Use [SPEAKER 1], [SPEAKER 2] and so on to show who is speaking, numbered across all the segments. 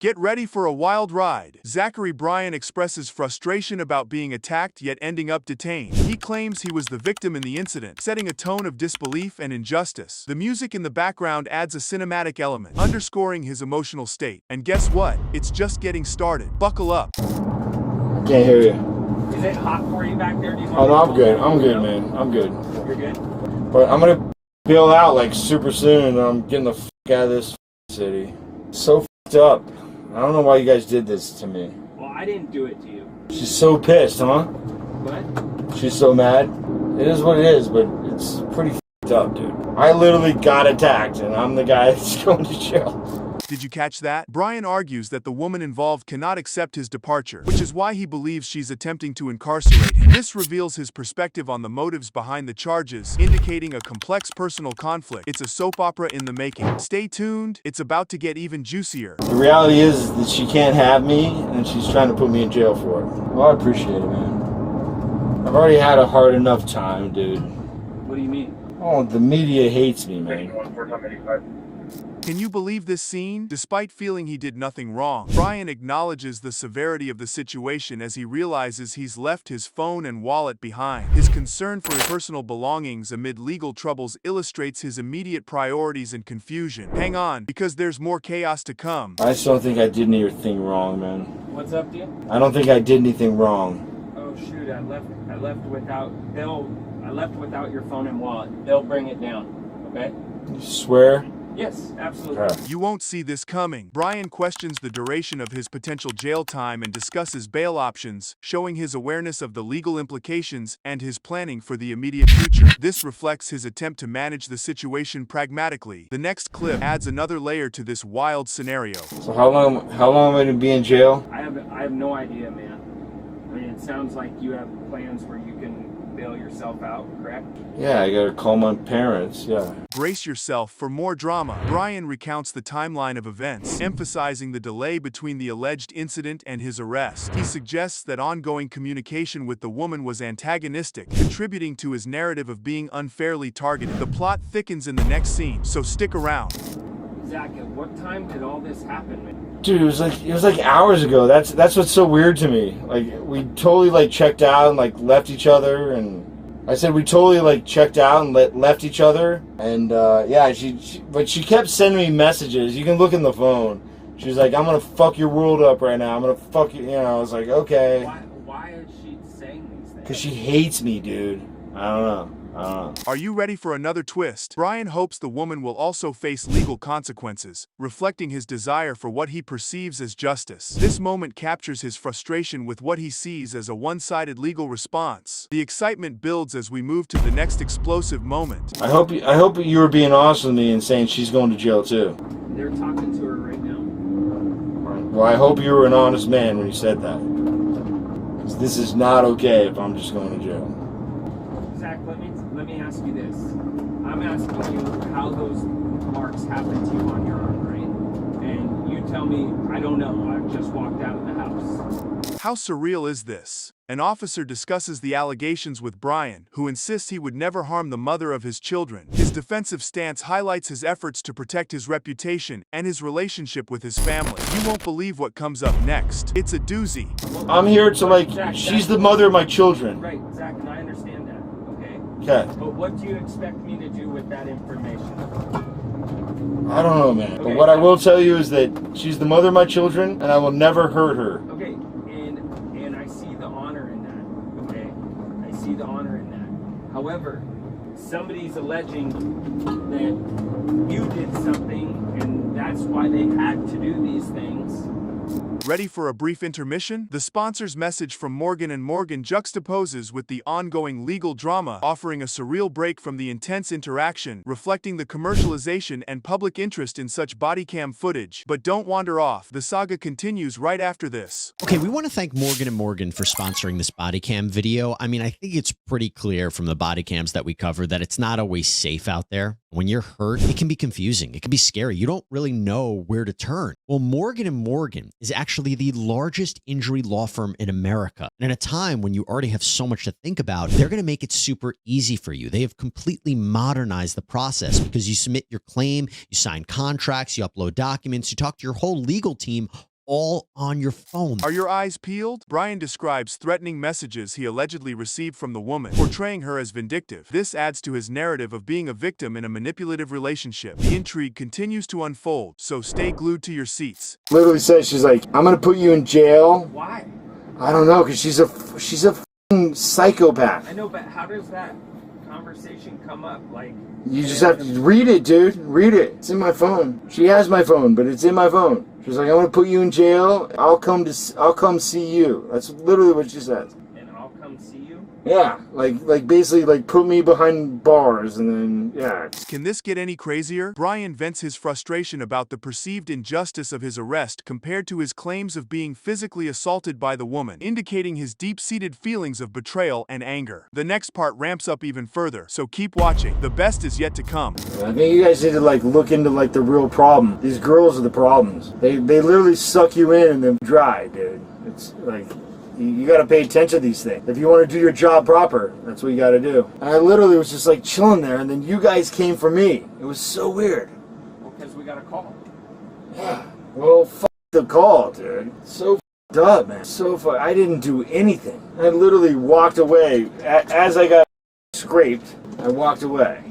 [SPEAKER 1] Get ready for a wild ride. Zachary Bryan expresses frustration about being attacked yet ending up detained. He claims he was the victim in the incident, setting a tone of disbelief and injustice. The music in the background adds a cinematic element, underscoring his emotional state. And guess what? It's just getting started. Buckle up.
[SPEAKER 2] I can't hear you.
[SPEAKER 3] Is it hot for you back there? Do you want
[SPEAKER 2] Oh, no,
[SPEAKER 3] me
[SPEAKER 2] I'm
[SPEAKER 3] to
[SPEAKER 2] good.
[SPEAKER 3] pull
[SPEAKER 2] I'm
[SPEAKER 3] the
[SPEAKER 2] good,
[SPEAKER 3] window?
[SPEAKER 2] man. I'm good.
[SPEAKER 3] You're good?
[SPEAKER 2] But I'm gonna bail out like super soon, and I'm getting the out of this city. So up. I don't know why you guys did this to me.
[SPEAKER 3] Well, I didn't do it to you.
[SPEAKER 2] She's so pissed, huh?
[SPEAKER 3] What?
[SPEAKER 2] She's so mad. It is what it is, but it's pretty up, dude. I literally got attacked, and I'm the guy that's going to jail.
[SPEAKER 1] Did you catch that? Bryan argues that the woman involved cannot accept his departure, which is why he believes she's attempting to incarcerate him. This reveals his perspective on the motives behind the charges, indicating a complex personal conflict. It's a soap opera in the making. Stay tuned, it's about to get even juicier.
[SPEAKER 2] The reality is that she can't have me, and she's trying to put me in jail for it. Well, I appreciate it, man. I've already had a hard enough time, dude.
[SPEAKER 3] What do you mean?
[SPEAKER 2] Oh, the media hates me, man.
[SPEAKER 1] Can you believe this scene? Despite feeling he did nothing wrong, Bryan acknowledges the severity of the situation as he realizes he's left his phone and wallet behind. His concern for his personal belongings amid legal troubles illustrates his immediate priorities and confusion. Hang on, because there's more chaos to come.
[SPEAKER 2] I just don't think I did anything wrong, man.
[SPEAKER 3] What's up, dude?
[SPEAKER 2] I don't think I did anything wrong.
[SPEAKER 3] Oh shoot, I left without your phone and wallet. They'll bring it down. Okay?
[SPEAKER 2] You swear?
[SPEAKER 3] Yes, absolutely.
[SPEAKER 2] Alright.
[SPEAKER 1] You won't see this coming. Bryan questions the duration of his potential jail time and discusses bail options, showing his awareness of the legal implications and his planning for the immediate future. This reflects his attempt to manage the situation pragmatically. The next clip adds another layer to this wild scenario.
[SPEAKER 2] So how long am I gonna be in jail?
[SPEAKER 3] I have no idea, man. I mean, it sounds like you have plans where you can bail yourself out, correct?
[SPEAKER 2] Yeah, I gotta call my parents, yeah.
[SPEAKER 1] Brace yourself for more drama. Bryan recounts the timeline of events, emphasizing the delay between the alleged incident and his arrest. He suggests that ongoing communication with the woman was antagonistic, contributing to his narrative of being unfairly targeted. The plot thickens in the next scene, so stick around.
[SPEAKER 3] Zach, at what time did all this happen, man?
[SPEAKER 2] Dude, it was like hours ago. That's what's so weird to me. Like, we totally like checked out and like left each other, and I said we totally like checked out and left each other, and yeah, but she kept sending me messages. You can look in the phone. She was like, "I'm gonna fuck your world up right now. I'm gonna fuck you." You know, I was like, okay.
[SPEAKER 3] Why is she saying these things?
[SPEAKER 2] Cause she hates me, dude. I don't know.
[SPEAKER 1] Are you ready for another twist? Bryan hopes the woman will also face legal consequences, reflecting his desire for what he perceives as justice. This moment captures his frustration with what he sees as a one-sided legal response. The excitement builds as we move to the next explosive moment.
[SPEAKER 2] I hope you were being honest with me and saying she's going to jail too.
[SPEAKER 3] They're talking to her right now.
[SPEAKER 2] Well, I hope you were an honest man when you said that. Because this is not okay if I'm just going to jail.
[SPEAKER 3] Zach, let me ask you this. I'm asking you how those marks happened to you on your arm, right? And you tell me, I don't know, I just walked out of the house.
[SPEAKER 1] How surreal is this? An officer discusses the allegations with Bryan, who insists he would never harm the mother of his children. His defensive stance highlights his efforts to protect his reputation and his relationship with his family. You won't believe what comes up next. It's a doozy.
[SPEAKER 2] I'm here to like,
[SPEAKER 3] Zach,
[SPEAKER 2] she's the mother of my children.
[SPEAKER 3] Right, Zach, and I understand that, okay?
[SPEAKER 2] Okay.
[SPEAKER 3] But what do you expect me to do with that information?
[SPEAKER 2] I don't know, man. But
[SPEAKER 3] Okay.
[SPEAKER 2] what I will tell you is that she's the mother of my children, and I will never hurt her.
[SPEAKER 3] Okay, and I see the honor in that, okay? I see the honor in that. However, somebody's alleging that you did something, and that's why they had to do these things.
[SPEAKER 1] Ready for a brief intermission? The sponsor's message from Morgan & Morgan juxtaposes with the ongoing legal drama, offering a surreal break from the intense interaction, reflecting the commercialization and public interest in such body cam footage. But don't wander off. The saga continues right after this.
[SPEAKER 4] Okay, we want to thank Morgan & Morgan for sponsoring this body cam video. I mean, I think it's pretty clear from the body cams that we cover that it's not always safe out there. When you're hurt, it can be confusing. It can be scary. You don't really know where to turn. Well, Morgan & Morgan is actually the largest injury law firm in America. And at a time when you already have so much to think about, they're going to make it super easy for you. They have completely modernized the process because you submit your claim, you sign contracts, you upload documents, you talk to your whole legal team all on your phone.
[SPEAKER 1] Are your eyes peeled? Brian describes threatening messages he allegedly received from the woman, portraying her as vindictive. This adds to his narrative of being a victim in a manipulative relationship. The intrigue continues to unfold, so stay glued to your seats.
[SPEAKER 2] Literally says, she's like, I'm gonna put you in jail.
[SPEAKER 3] Why?
[SPEAKER 2] I don't know, because she's a f***ing psychopath.
[SPEAKER 3] I know, but how does that conversation come up? Like,
[SPEAKER 2] You just have to read it, dude. Read it. It's in my phone. She has my phone, but it's in my phone. She's like, I'm gonna put you in jail. I'll come see you. That's literally what she says.
[SPEAKER 3] and I'll come see you.
[SPEAKER 2] Yeah, like basically like put me behind bars and then yeah.
[SPEAKER 1] Can this get any crazier? Brian vents his frustration about the perceived injustice of his arrest compared to his claims of being physically assaulted by the woman, indicating his deep-seated feelings of betrayal and anger. The next part ramps up even further, so keep watching. The best is yet to come.
[SPEAKER 2] I think you guys need to like look into like the real problem. These girls are the problems. They literally suck you in and then dry, dude. It's like you got to pay attention to these things. If you want to do your job proper, that's what you got to do. And I literally was just like chilling there, and then you guys came for me. It was so weird.
[SPEAKER 3] Well, because we got a call.
[SPEAKER 2] Yeah. Well, f the call, dude. So f***ed up, man. So I didn't do anything. I literally walked away. As I got scraped, I walked away.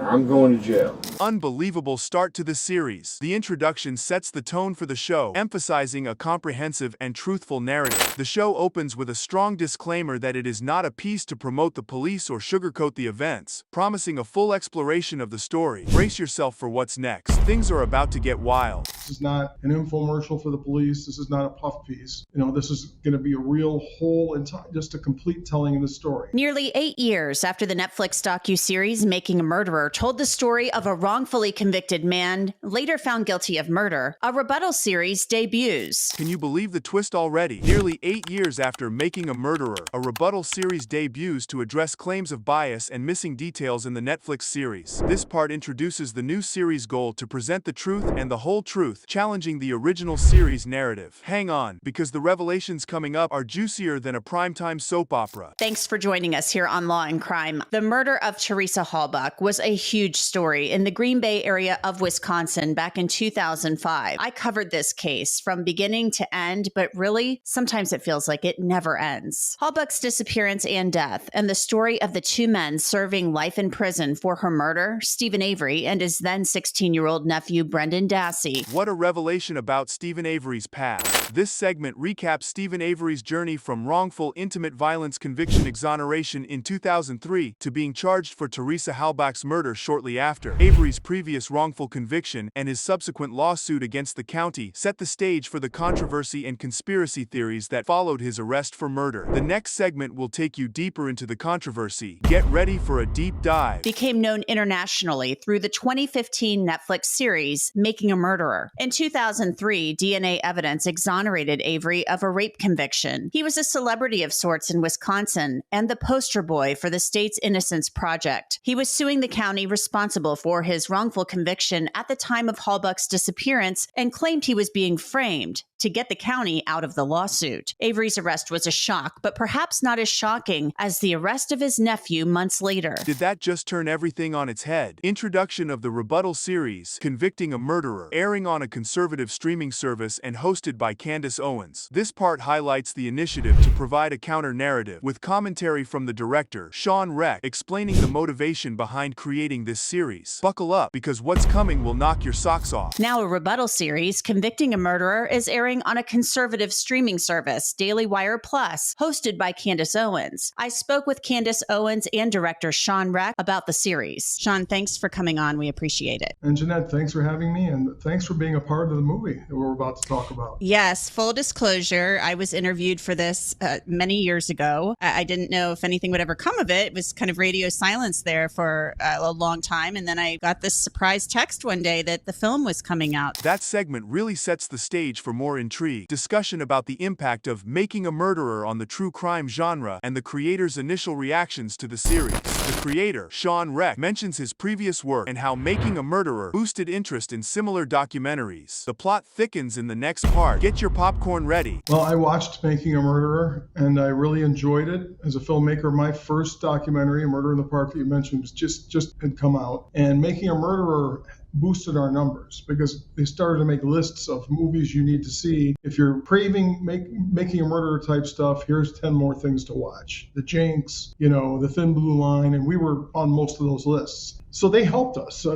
[SPEAKER 2] I'm going to jail.
[SPEAKER 1] Unbelievable start to the series. The introduction sets the tone for the show, emphasizing a comprehensive and truthful narrative. The show opens with a strong disclaimer that it is not a piece to promote the police or sugarcoat the events, promising a full exploration of the story. Brace yourself for what's next. Things are about to get wild.
[SPEAKER 5] This is not an infomercial for the police. This is not a puff piece. You know, this is going to be a real whole and just a complete telling of the story.
[SPEAKER 6] Nearly 8 years after the Netflix docuseries Making a Murderer told the story of a wrongfully convicted man, later found guilty of murder, a rebuttal series debuts.
[SPEAKER 1] Can you believe the twist already? Nearly 8 years after Making a Murderer, a rebuttal series debuts to address claims of bias and missing details in the Netflix series. This part introduces the new series' goal to present the truth and the whole truth, challenging the original series narrative. Hang on, because the revelations coming up are juicier than a primetime soap opera.
[SPEAKER 6] Thanks for joining us here on Law and Crime. The murder of Teresa Halbach was a huge story in the Green Bay area of Wisconsin back in 2005. I covered this case from beginning to end, but really, sometimes it feels like it never ends. Halbach's disappearance and death, and the story of the two men serving life in prison for her murder, Stephen Avery and his then 16-year-old nephew, Brendan Dassey.
[SPEAKER 1] What a revelation about Stephen Avery's past. This segment recaps Stephen Avery's journey from wrongful intimate violence conviction exoneration in 2003 to being charged for Teresa Halbach's murder shortly after. Avery's previous wrongful conviction and his subsequent lawsuit against the county set the stage for the controversy and conspiracy theories that followed his arrest for murder. The next segment will take you deeper into the controversy. Get ready for a deep dive.
[SPEAKER 6] Became known internationally through the 2015 Netflix series Making a Murderer. In 2003, DNA evidence exonerated Avery of a rape conviction. He was a celebrity of sorts in Wisconsin and the poster boy for the state's Innocence Project. He was suing the county responsible for his wrongful conviction at the time of Halbach's disappearance and claimed he was being framed to get the county out of the lawsuit. Avery's arrest was a shock, but perhaps not as shocking as the arrest of his nephew months later.
[SPEAKER 1] Did that just turn everything on its head? Introduction of the rebuttal series, Convicting a Murderer, airing on a conservative streaming service and hosted by Candace Owens. This part highlights the initiative to provide a counter-narrative, with commentary from the director, Sean Reck, explaining the motivation behind creating this series. Buckle up, because what's coming will knock your socks off.
[SPEAKER 6] Now a rebuttal series, Convicting a Murderer, is airing on a conservative streaming service, Daily Wire Plus, hosted by Candace Owens. I spoke with Candace Owens and director Sean Reck about the series. Sean, thanks for coming on. We appreciate it.
[SPEAKER 5] And Jeanette, thanks for having me, and thanks for being a part of the movie that we're about to talk about.
[SPEAKER 6] Yes, full disclosure, I was interviewed for this many years ago. I didn't know if anything would ever come of it. It was kind of radio silence there for a long time, and then I got this surprise text one day that the film was coming out.
[SPEAKER 1] That segment really sets the stage for more intrigue, discussion about the impact of Making a Murderer on the true crime genre, and the creator's initial reactions to the series. The creator, Sean Reck, mentions his previous work and how Making a Murderer boosted interest in similar documentaries. The plot thickens in the next part. Get your popcorn ready.
[SPEAKER 5] Well, I watched Making a Murderer, and I really enjoyed it. As a filmmaker, my first documentary, A Murder in the Park that you mentioned, was just had come out, and Making a Murderer boosted our numbers because they started to make lists of movies you need to see. If you're craving Making a Murderer type stuff, here's 10 more things to watch. The Jinx, The Thin Blue Line, and we were on most of those lists. So they helped us.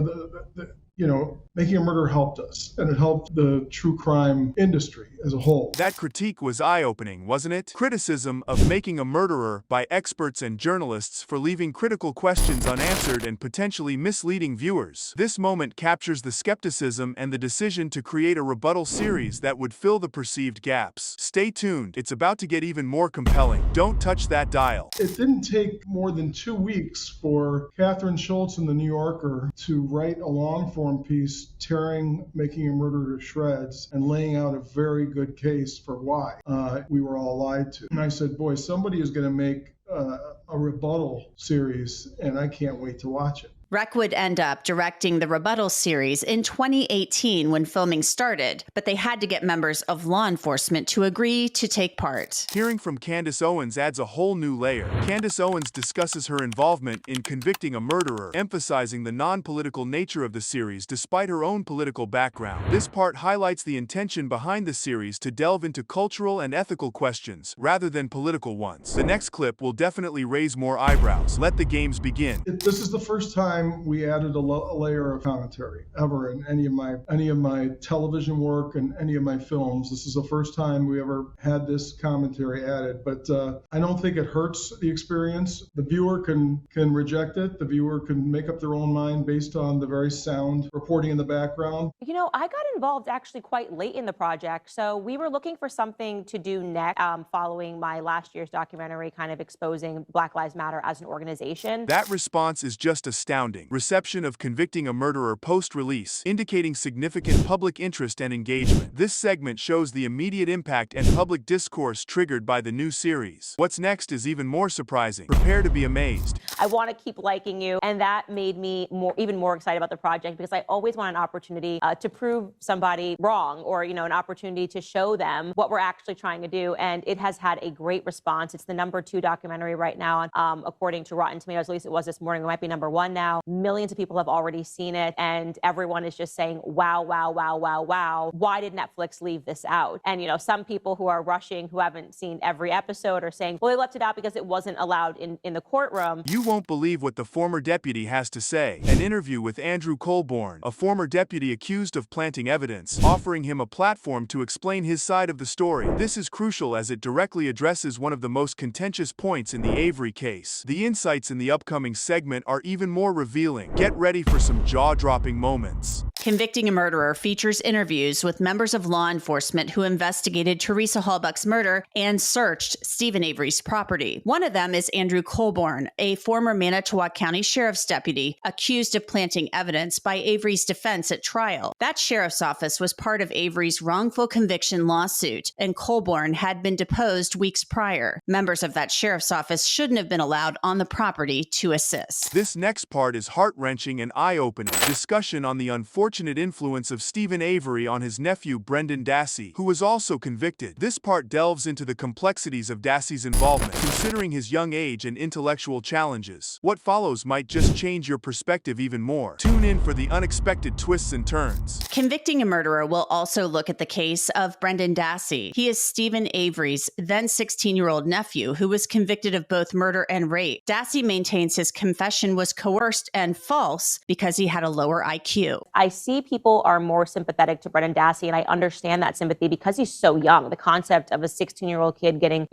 [SPEAKER 5] Making a Murderer helped us, and it helped the true crime industry as a whole.
[SPEAKER 1] That critique was eye-opening, wasn't it? Criticism of Making a Murderer by experts and journalists for leaving critical questions unanswered and potentially misleading viewers. This moment captures the skepticism and the decision to create a rebuttal series that would fill the perceived gaps. Stay tuned, it's about to get even more compelling. Don't touch that dial.
[SPEAKER 5] It didn't take more than 2 weeks for Catherine Schultz in The New Yorker to write a long-form piece tearing Making a Murderer to shreds and laying out a very good case for why we were all lied to. And I said, boy, somebody is going to make a rebuttal series, and I can't wait to watch it.
[SPEAKER 6] Reck would end up directing the rebuttal series in 2018 when filming started, but they had to get members of law enforcement to agree to take part.
[SPEAKER 1] Hearing from Candace Owens adds a whole new layer. Candace Owens discusses her involvement in convicting a murderer, emphasizing the non-political nature of the series despite her own political background. This part highlights the intention behind the series to delve into cultural and ethical questions rather than political ones. The next clip will definitely raise more eyebrows. Let the games begin.
[SPEAKER 5] This is the first time we added a layer of commentary ever in any of my television work and any of my films. This is the first time we ever had this commentary added, but I don't think it hurts the experience. The viewer can reject it. The viewer can make up their own mind based on the very sound reporting in the background.
[SPEAKER 7] I got involved actually quite late in the project, so we were looking for something to do next following my last year's documentary kind of exposing Black Lives Matter as an organization.
[SPEAKER 1] That response is just astounding. Reception of Convicting a Murderer post-release, indicating significant public interest and engagement. This segment shows the immediate impact and public discourse triggered by the new series. What's next is even more surprising. Prepare to be amazed.
[SPEAKER 7] I want to keep liking you, and that made me even more excited about the project because I always want an opportunity to prove somebody wrong or, an opportunity to show them what we're actually trying to do, and it has had a great response. It's the #2 documentary right now, according to Rotten Tomatoes. At least it was this morning. It might be #1 now. Millions of people have already seen it, and everyone is just saying, wow, wow, wow, wow, wow. Why did Netflix leave this out? And, some people who are rushing, who haven't seen every episode, are saying, well, they left it out because it wasn't allowed in the courtroom.
[SPEAKER 1] You won't believe what the former deputy has to say. An interview with Andrew Colborn, a former deputy accused of planting evidence, offering him a platform to explain his side of the story. This is crucial as it directly addresses one of the most contentious points in the Avery case. The insights in the upcoming segment are even more revealing. Get ready for some jaw-dropping moments.
[SPEAKER 6] Convicting a Murderer features interviews with members of law enforcement who investigated Teresa Halbach's murder and searched Stephen Avery's property. One of them is Andrew Colborn, a former Manitowoc County Sheriff's deputy accused of planting evidence by Avery's defense at trial. That sheriff's office was part of Avery's wrongful conviction lawsuit, and Colborn had been deposed weeks prior. Members of that sheriff's office shouldn't have been allowed on the property to assist.
[SPEAKER 1] This next part is heart-wrenching and eye-opening. Discussion on the unfortunate influence of Stephen Avery on his nephew Brendan Dassey, who was also convicted. This part delves into the complexities of Dassey's involvement, considering his young age and intellectual challenges. What follows might just change your perspective even more. Tune in for the unexpected twists and turns.
[SPEAKER 6] Convicting a Murderer will also look at the case of Brendan Dassey. He is Stephen Avery's then 16-year-old nephew who was convicted of both murder and rape. Dassey maintains his confession was coerced and false because he had a lower IQ.
[SPEAKER 7] I see people are more sympathetic to Brendan Dassey, and I understand that sympathy because he's so young. The concept of a 16-year-old kid getting,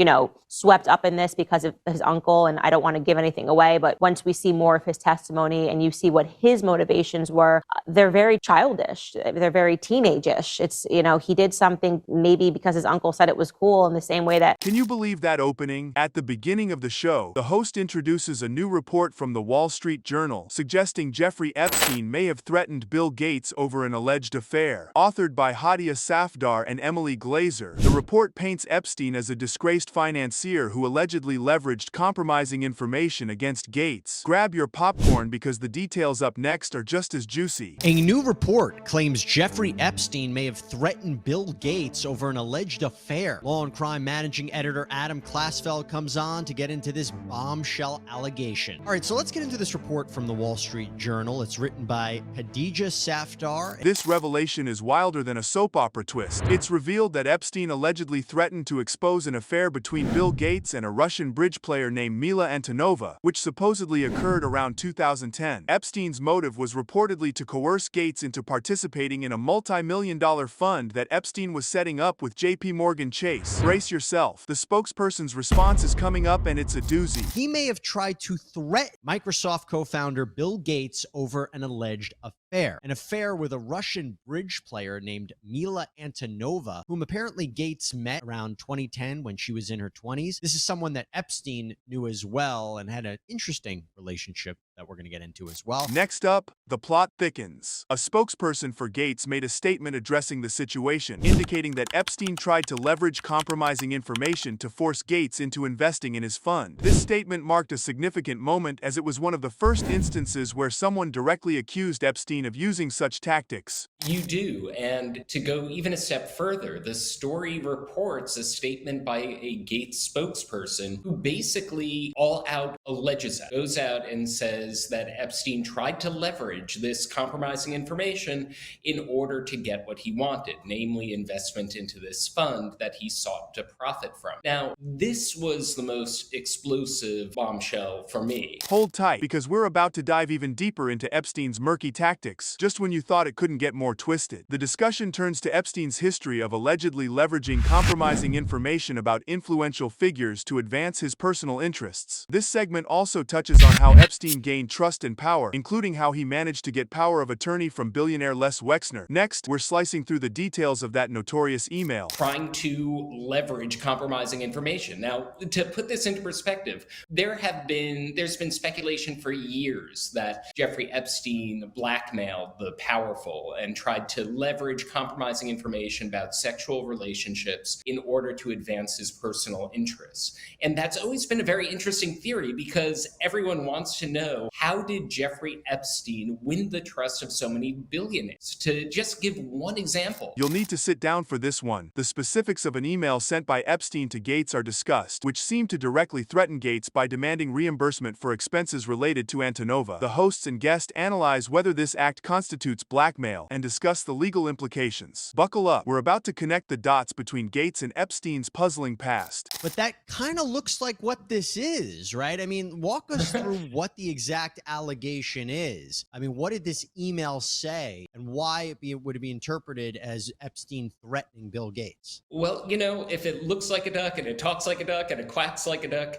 [SPEAKER 7] swept up in this because of his uncle, and I don't want to give anything away, but once we see more of his testimony and you see what his motivations were, they're very childish. They're very teenage-ish. It's, he did something maybe because his uncle said it was cool in the same way that...
[SPEAKER 1] Can you believe that opening? At the beginning of the show, the host introduces a new report from the Wall Street Journal, suggesting Jeffrey Epstein may have threatened Bill Gates Gates over an alleged affair. Authored by Hadia Safdar and Emily Glazer, the report paints Epstein as a disgraced financier who allegedly leveraged compromising information against Gates. Grab your popcorn because the details up next are just as juicy.
[SPEAKER 4] A new report claims Jeffrey Epstein may have threatened Bill Gates over an alleged affair. Law and Crime managing editor Adam Klasfeld comes on to get into this bombshell allegation. All right, so let's get into this report from the Wall Street Journal. It's written by Khadija Safdar.
[SPEAKER 1] This revelation is wilder than a soap opera twist. It's revealed that Epstein allegedly threatened to expose an affair between Bill Gates and a Russian bridge player named Mila Antonova, which supposedly occurred around 2010. Epstein's motive was reportedly to coerce Gates into participating in a multi-million-dollar fund that Epstein was setting up with JP Morgan Chase. Brace yourself. The spokesperson's response is coming up and it's a doozy.
[SPEAKER 4] He may have tried to threaten Microsoft co-founder Bill Gates over an alleged affair. An affair with a Russian bridge player named Mila Antonova, whom apparently Gates met around 2010 when she was in her 20s. This is someone that Epstein knew as well and had an interesting relationship that we're going to get into as well.
[SPEAKER 1] Next up, the plot thickens. A spokesperson for Gates made a statement addressing the situation, indicating that Epstein tried to leverage compromising information to force Gates into investing in his fund. This statement marked a significant moment as it was one of the first instances where someone directly accused Epstein of using such tactics.
[SPEAKER 8] You do, and to go even a step further, the story reports a statement by a Gates spokesperson who basically all out alleges that, goes out and says that Epstein tried to leverage this compromising information in order to get what he wanted, namely investment into this fund that he sought to profit from. Now, this was the most explosive bombshell for me.
[SPEAKER 1] Hold tight, because we're about to dive even deeper into Epstein's murky tactics, just when you thought it couldn't get more twisted. The discussion turns to Epstein's history of allegedly leveraging compromising information about influential figures to advance his personal interests. This segment also touches on how Epstein gained trust and power, including how he managed to get power of attorney from billionaire Les Wexner. Next, we're slicing through the details of that notorious email.
[SPEAKER 8] Trying to leverage compromising information. Now, to put this into perspective, there's been speculation for years that Jeffrey Epstein blackmailed the powerful and tried to leverage compromising information about sexual relationships in order to advance his personal interests. And that's always been a very interesting theory because everyone wants to know, how did Jeffrey Epstein win the trust of so many billionaires? To just give one example.
[SPEAKER 1] You'll need to sit down for this one. The specifics of an email sent by Epstein to Gates are discussed, which seemed to directly threaten Gates by demanding reimbursement for expenses related to Antonova. The hosts and guest analyze whether this act constitutes blackmail and discuss the legal implications. Buckle up. We're about to connect the dots between Gates and Epstein's puzzling past.
[SPEAKER 4] But that kind of looks like what this is, right? I mean, walk us through what the exact allegation is. I mean, what did this email say and why would it be interpreted as Epstein threatening Bill Gates?
[SPEAKER 8] Well, if it looks like a duck and it talks like a duck and it quacks like a duck,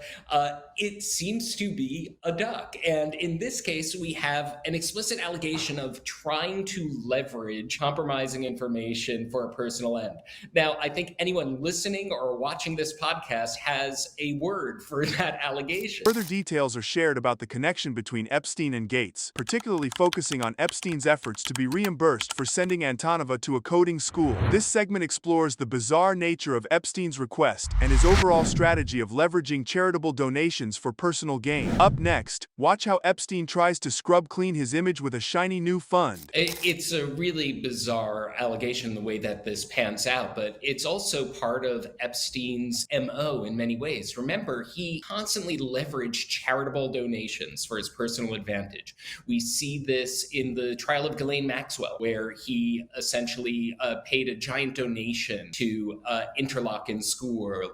[SPEAKER 8] it seems to be a duck. And in this case, we have an explicit allegation of trying to leverage compromising information for a personal end. Now, I think anyone listening or watching this podcast has a word for that allegation.
[SPEAKER 1] Further details are shared about the connection between Epstein and Gates, particularly focusing on Epstein's efforts to be reimbursed for sending Antonova to a coding school. This segment explores the bizarre nature of Epstein's request and his overall strategy of leveraging charitable donations for personal gain. Up next, watch how Epstein tries to scrub clean his image with a shiny new fund.
[SPEAKER 8] It's a really bizarre allegation the way that this pans out, but it's also part of Epstein's MO in many ways. Remember, he constantly leveraged charitable donations for his personal advantage. We see this in the trial of Ghislaine Maxwell, where he essentially paid a giant donation to Interlochen School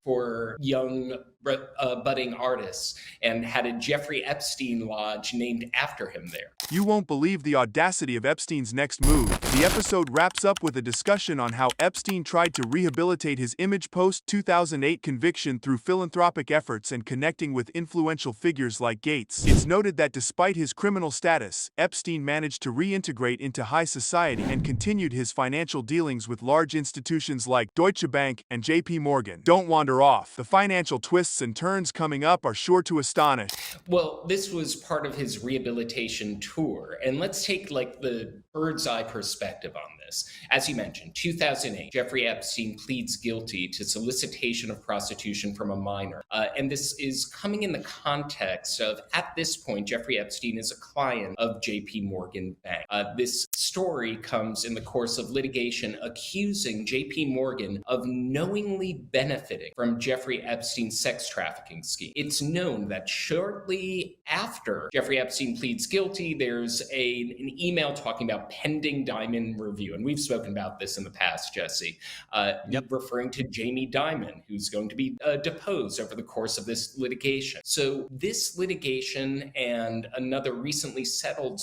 [SPEAKER 8] for young budding artists and had a Jeffrey Epstein Lodge named after him there.
[SPEAKER 1] You won't believe the audacity of Epstein's next move. The episode wraps up with a discussion on how Epstein tried to rehabilitate his image post-2008 conviction through philanthropic efforts and connecting with influential figures like Gates. It's noted that despite his criminal status, Epstein managed to reintegrate into high society and continued his financial dealings with large institutions like Deutsche Bank and JP Morgan. Don't wander off. The financial twists and turns coming up are sure to astonish.
[SPEAKER 8] Well, this was part of his rehabilitation tour. And let's take the bird's eye perspective on this. As you mentioned, 2008, Jeffrey Epstein pleads guilty to solicitation of prostitution from a minor. And this is coming in the context of, at this point, Jeffrey Epstein is a client of JP Morgan Bank. This story comes in the course of litigation accusing JP Morgan of knowingly benefiting from Jeffrey Epstein's sex trafficking scheme. It's known that shortly after Jeffrey Epstein pleads guilty, there's an email talking about pending Dimon review. And we've spoken about this in the past, Jesse, referring to Jamie Dimon, who's going to be deposed over the course of this litigation. So this litigation and another recently settled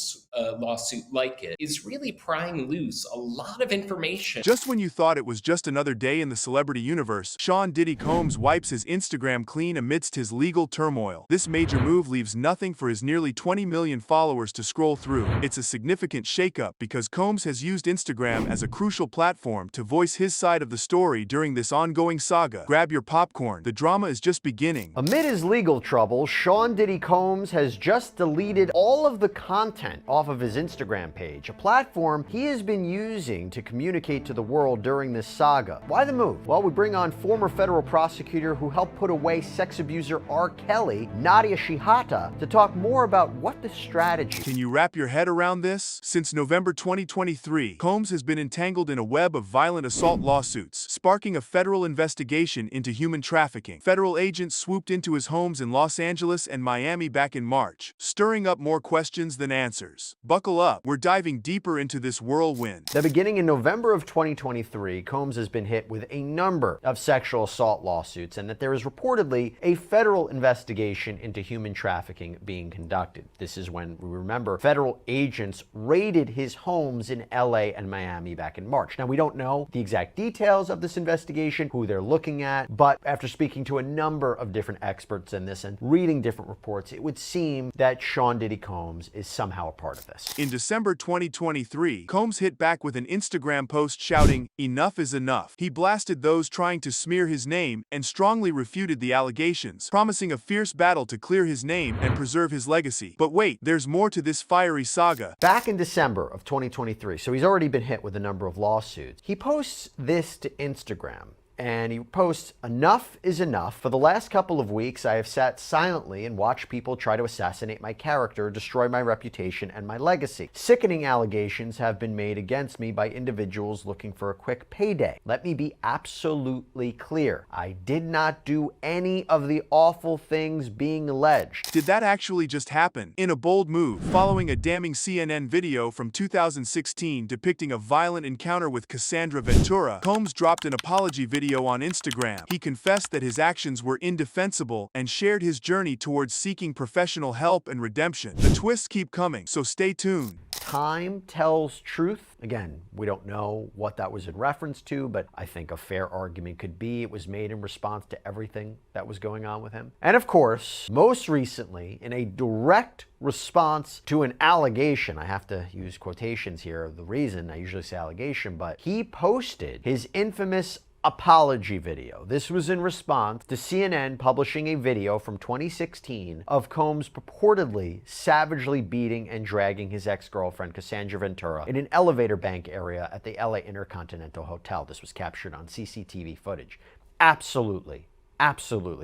[SPEAKER 8] lawsuit like it is really prying loose a lot of information.
[SPEAKER 1] Just when you thought it was just another day in the celebrity universe, Sean Diddy Combs wipes his Instagram clean amidst his legal turmoil. This major move leaves nothing for his nearly 20 million followers to scroll through. It's a significant shakeup because Combs has used Instagram as a crucial platform to voice his side of the story during this ongoing saga. Grab your popcorn. The drama is just beginning.
[SPEAKER 9] Amid his legal troubles, Sean Diddy Combs has just deleted all of the content off of his Instagram page, a platform he has been using to communicate to the world during this saga. Why the move? Well, we bring on former federal prosecutor who helped put away sex abuser R. Kelly, Nadia Shihata, to talk more about what the strategy.
[SPEAKER 1] Can you wrap your head around this? Since November 2023, Combs has been entangled in a web of violent assault lawsuits, sparking a federal investigation into human trafficking. Federal agents swooped into his homes in Los Angeles and Miami back in March, stirring up more questions than answers. Buckle up, we're diving deeper into this whirlwind.
[SPEAKER 9] Now, beginning in November of 2023, Combs has been hit with a number of sexual assault lawsuits, and that there is reportedly a federal investigation into human trafficking being conducted. This is when, we remember, federal agents raided his homes in LA and Miami back in March. Now, we don't know the exact details of this investigation, who they're looking at, but after speaking to a number of different experts in this and reading different reports, it would seem that Sean Diddy Combs is somehow a part of this.
[SPEAKER 1] In December 2023, Combs hit back with an Instagram post shouting, "Enough is enough." He blasted those trying to smear his name and strongly refuted the allegations, promising a fierce battle to clear his name and preserve his legacy. But wait, there's more to this fiery saga.
[SPEAKER 9] Back in December of 2023, so he's already been hit with a number of lawsuits, he posts this to Instagram. And he posts, "Enough is enough. For the last couple of weeks, I have sat silently and watched people try to assassinate my character, destroy my reputation and my legacy. Sickening allegations have been made against me by individuals looking for a quick payday. Let me be absolutely clear. I did not do any of the awful things being alleged."
[SPEAKER 1] Did that actually just happen? In a bold move, following a damning CNN video from 2016 depicting a violent encounter with Cassandra Ventura, Combs dropped an apology video on Instagram. He confessed that his actions were indefensible and shared his journey towards seeking professional help and redemption. The twists keep coming, so stay tuned.
[SPEAKER 9] Time tells truth. Again, we don't know what that was in reference to, but I think a fair argument could be it was made in response to everything that was going on with him. And of course, most recently, in a direct response to an allegation, I have to use quotations here, the reason I usually say allegation, but he posted his infamous apology video. This was in response to CNN publishing a video from 2016 of Combs purportedly savagely beating and dragging his ex-girlfriend Cassandra Ventura in an elevator bank area at the LA Intercontinental Hotel. This was captured on CCTV footage. Absolutely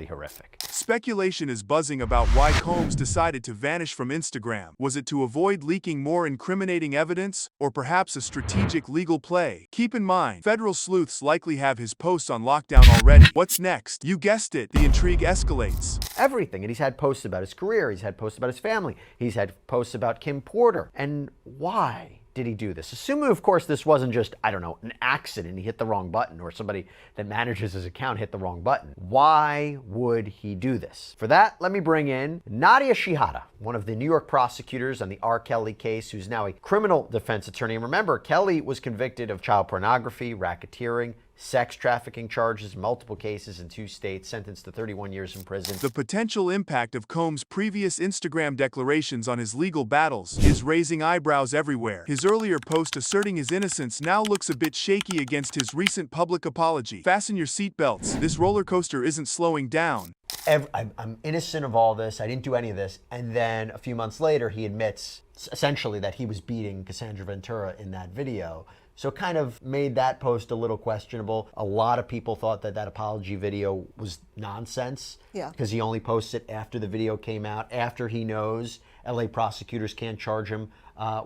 [SPEAKER 9] horrific.
[SPEAKER 1] Speculation is buzzing about why Combs decided to vanish from Instagram. Was it to avoid leaking more incriminating evidence, or perhaps a strategic legal play? Keep in mind, federal sleuths likely have his posts on lockdown already. What's next? You guessed it, the intrigue escalates.
[SPEAKER 9] Everything. And he's had posts about his career, he's had posts about his family, he's had posts about Kim Porter. And why did he do this? Assuming, of course, this wasn't just, I don't know, an accident, he hit the wrong button, or somebody that manages his account hit the wrong button. Why would he do this? For that, let me bring in Nadia Shihata, one of the New York prosecutors on the R. Kelly case, who's now a criminal defense attorney. And remember, Kelly was convicted of child pornography, racketeering, sex trafficking charges, multiple cases in 2 states, sentenced to 31 years in prison.
[SPEAKER 1] The potential impact of Combs' previous Instagram declarations on his legal battles is raising eyebrows everywhere. His earlier post asserting his innocence now looks a bit shaky against his recent public apology. Fasten your seatbelts, this roller coaster isn't slowing down.
[SPEAKER 9] I'm innocent of all this. I didn't do any of this. And then a few months later, he admits essentially that he was beating Cassandra Ventura in that video. So it kind of made that post a little questionable. A lot of people thought that that apology video was nonsense.
[SPEAKER 10] Yeah.
[SPEAKER 9] Because he only posts it after the video came out, after he knows LA prosecutors can't charge him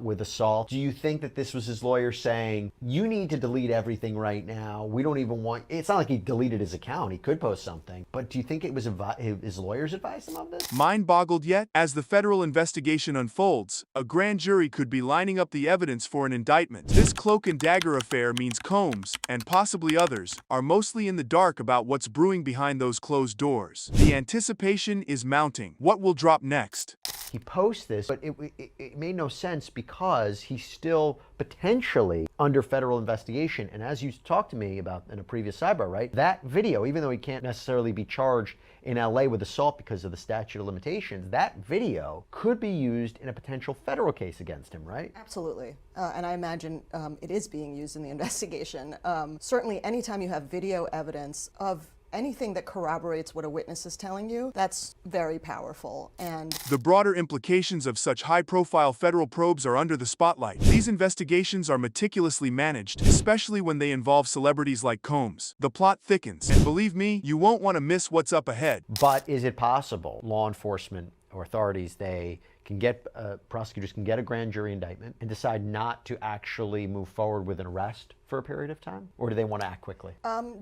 [SPEAKER 9] with assault. Do you think that this was his lawyer saying, you need to delete everything right now? We don't even want, it's not like he deleted his account. He could post something. But do you think it was his lawyers advised him of this?
[SPEAKER 1] Mind boggled yet? As the federal investigation unfolds, a grand jury could be lining up the evidence for an indictment. This cloak and dagger affair means Combs, and possibly others, are mostly in the dark about what's brewing behind those closed doors. The anticipation is mounting. What will drop next?
[SPEAKER 9] He posts this, but it made no sense because he's still potentially under federal investigation. And as you talked to me about in a previous sidebar, right? That video, even though he can't necessarily be charged in LA with assault because of the statute of limitations, that video could be used in a potential federal case against him, right?
[SPEAKER 10] Absolutely. And I imagine it is being used in the investigation. Certainly, anytime you have video evidence of anything that corroborates what a witness is telling you, that's very powerful. And
[SPEAKER 1] the broader implications of such high-profile federal probes are under the spotlight. These investigations are meticulously managed, especially when they involve celebrities like Combs. The plot thickens, and believe me, you won't want to miss what's up ahead.
[SPEAKER 9] But is it possible law enforcement or authorities, they can get, prosecutors can get a grand jury indictment and decide not to actually move forward with an arrest for a period of time? Or do they want to act quickly?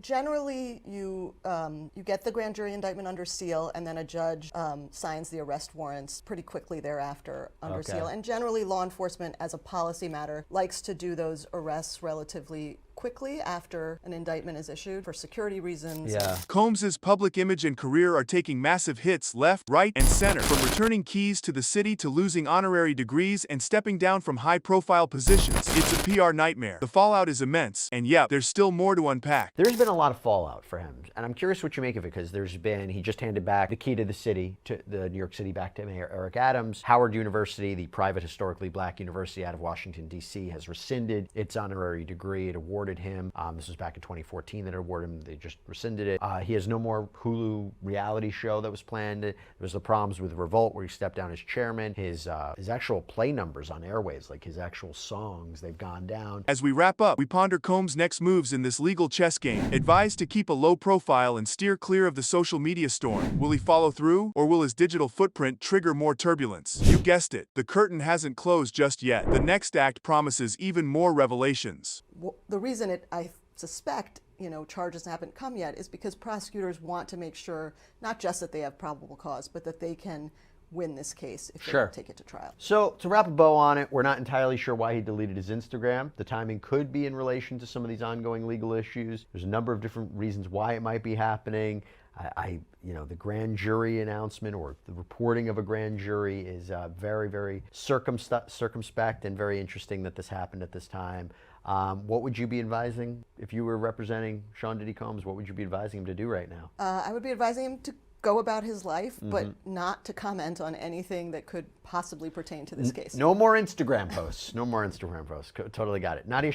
[SPEAKER 10] Generally, you get the grand jury indictment under seal, and then a judge signs the arrest warrants pretty quickly thereafter under seal. And generally, law enforcement, as a policy matter, likes to do those arrests relatively quickly after an indictment is issued for security reasons.
[SPEAKER 9] Yeah.
[SPEAKER 1] Combs's public image and career are taking massive hits left, right, and center, from returning keys to the city to losing honorary degrees and stepping down from high-profile positions. It's a PR nightmare. The fallout is immense, and yep, there's still more to unpack.
[SPEAKER 9] There's been a lot of fallout for him, and I'm curious what you make of it, because he just handed back the key to the city, to the New York City, back to Mayor Eric Adams. Howard University, the private historically black university out of Washington, D.C., has rescinded its honorary degree. It awarded him. This was back in 2014 that it awarded him. They just rescinded it. He has no more Hulu reality show that was planned. There was the problems with Revolt where he stepped down as chairman. His actual play numbers on airwaves, like his actual songs, they've gone down.
[SPEAKER 1] As we wrap up, we ponder Combs' next moves in this legal chess game. Advised to keep a low profile and steer clear of the social media storm. Will he follow through, or will his digital footprint trigger more turbulence? You guessed it. The curtain hasn't closed just yet. The next act promises even more revelations.
[SPEAKER 10] The reason I suspect, charges haven't come yet is because prosecutors want to make sure not just that they have probable cause, but that they can win this case if they don't take it to trial.
[SPEAKER 9] So to wrap a bow on it, we're not entirely sure why he deleted his Instagram. The timing could be in relation to some of these ongoing legal issues. There's a number of different reasons why it might be happening. The grand jury announcement or the reporting of a grand jury is very, very circumspect and very interesting that this happened at this time. What would you be advising if you were representing Sean Diddy Combs? What would you be advising him to do right now?
[SPEAKER 10] I would be advising him to go about his life, but not to comment on anything that could possibly pertain to this case.
[SPEAKER 9] No more Instagram posts. No more Instagram posts. Totally got it. Nadia